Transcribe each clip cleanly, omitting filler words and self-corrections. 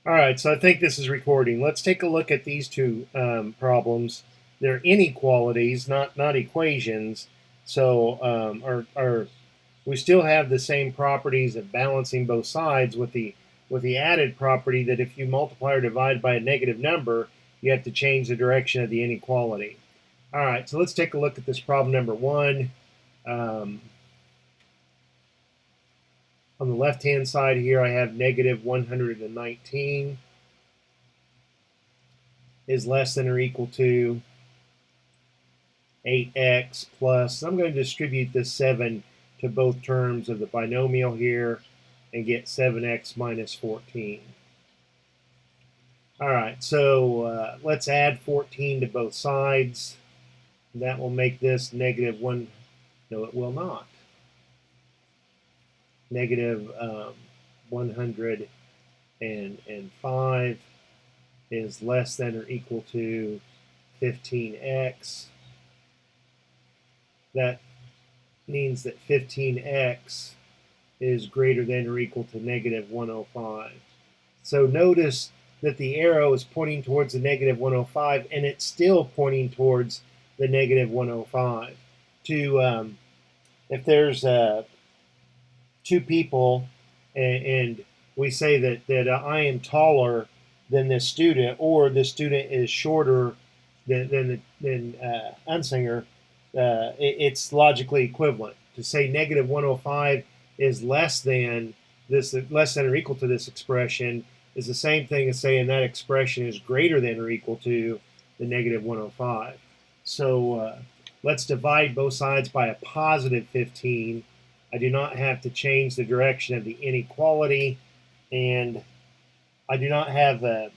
All right, so I think this is recording. Let's take a look at these two problems. They're inequalities, not equations. So, we still have the same properties of balancing both sides with the added property that if you multiply or divide by a negative number, you have to change the direction of the inequality. All right, so let's take a look at this problem number one. Um, on the left-hand side here, I have negative 119 is less than or equal to 8x plus, I'm going to distribute this 7 to both terms of the binomial here and get 7x minus 14. All right, so let's add 14 to both sides. That will make this negative 1. No, it will not. Negative 105 is less than or equal to 15x. That means that 15x is greater than or equal to negative 105. So notice that the arrow is pointing towards the negative 105, and it's still pointing towards the negative 105. If there's two people, and we say that I am taller than this student, or this student is shorter than Unsinger, it's logically equivalent. To say negative 105 is less than or equal to this expression is the same thing as saying that expression is greater than or equal to the negative 105. So let's divide both sides by a positive 15. I do not have to change the direction of the inequality, and I do not have a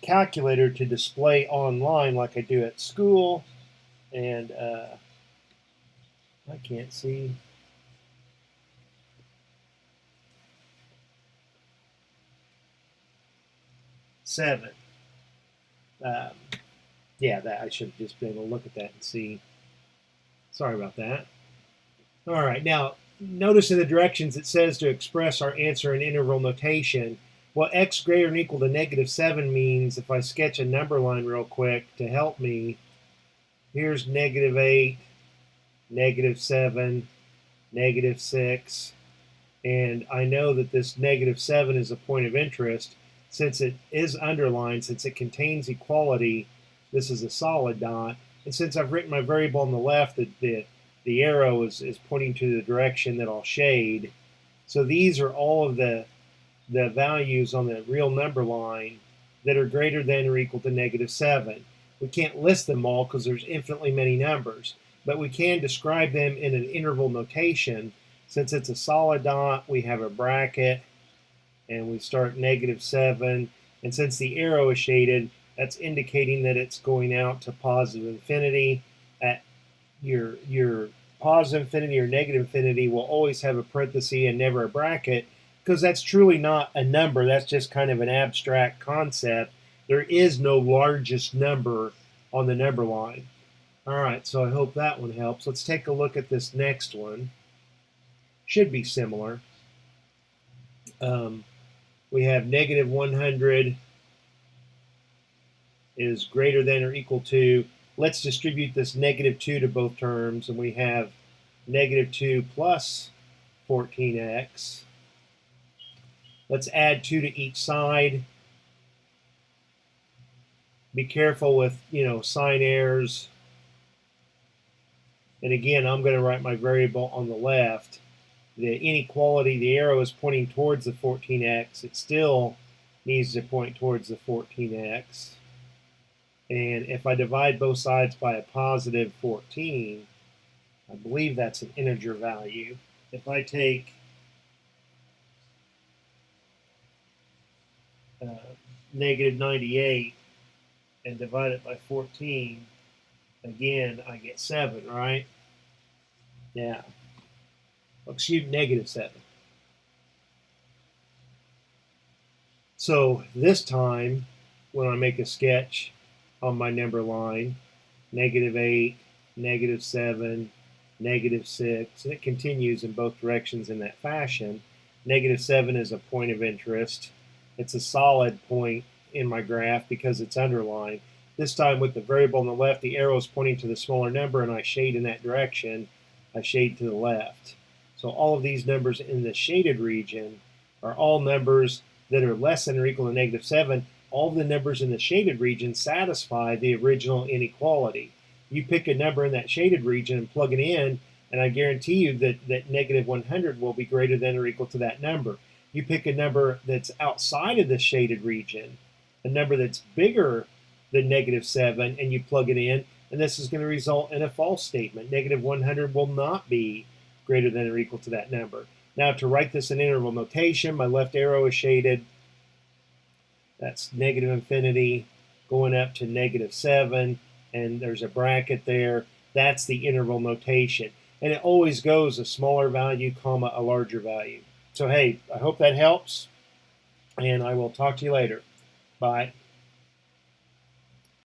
calculator to display online like I do at school, and I can't see. Seven. Um, yeah, that I should have just been able to look at that and see. Sorry about that. All right, now notice in the directions it says to express our answer in interval notation. What x greater than or equal to negative 7 means, if I sketch a number line real quick to help me, here's negative 8, negative 7, negative 6, and I know that this negative 7 is a point of interest. Since it is underlined, since it contains equality, this is a solid dot. And since I've written my variable on the left, the arrow is pointing to the direction that I'll shade. So these are all of the values on the real number line that are greater than or equal to negative 7. We can't list them all because there's infinitely many numbers, but we can describe them in an interval notation. Since it's a solid dot, we have a bracket, and we start negative 7. And since the arrow is shaded, that's indicating that it's going out to positive infinity. At your positive infinity or negative infinity will always have a parenthesis and never a bracket, because that's truly not a number. That's just kind of an abstract concept. There is no largest number on the number line. All right, so I hope that one helps. Let's take a look at this next one. Should be similar. We have negative 100 is greater than or equal to, let's distribute this negative 2 to both terms, and we have negative 2 plus 14x. Let's add 2 to each side. Be careful with, sign errors. And again, I'm going to write my variable on the left. The inequality, the arrow is pointing towards the 14x. It still needs to point towards the 14x. And if I divide both sides by a positive 14, I believe that's an integer value. If I take negative 98 and divide it by 14, again, I get 7, right? Yeah. Excuse me, negative 7. So this time, when I make a sketch on my number line, negative 8, negative 7, negative 6, and it continues in both directions in that fashion. Negative 7 is a point of interest. it's a solid point in my graph because it's underlined. This time with the variable on the left, the arrow is pointing to the smaller number, and I shade in that direction. I shade to the left. So all of these numbers in the shaded region are all numbers that are less than or equal to -7. All the numbers in the shaded region satisfy the original inequality. You pick a number in that shaded region and plug it in, and I guarantee you that -100 will be greater than or equal to that number. You pick a number that's outside of the shaded region, a number that's bigger than -7, and you plug it in, and this is going to result in a false statement. -100 will not be greater than or equal to that number. Now, to write this in interval notation, my left arrow is shaded. That's -infinity going up to -7, and there's a bracket there. That's the interval notation. And it always goes a smaller value, comma, a larger value. So, hey, I hope that helps, and I will talk to you later. Bye.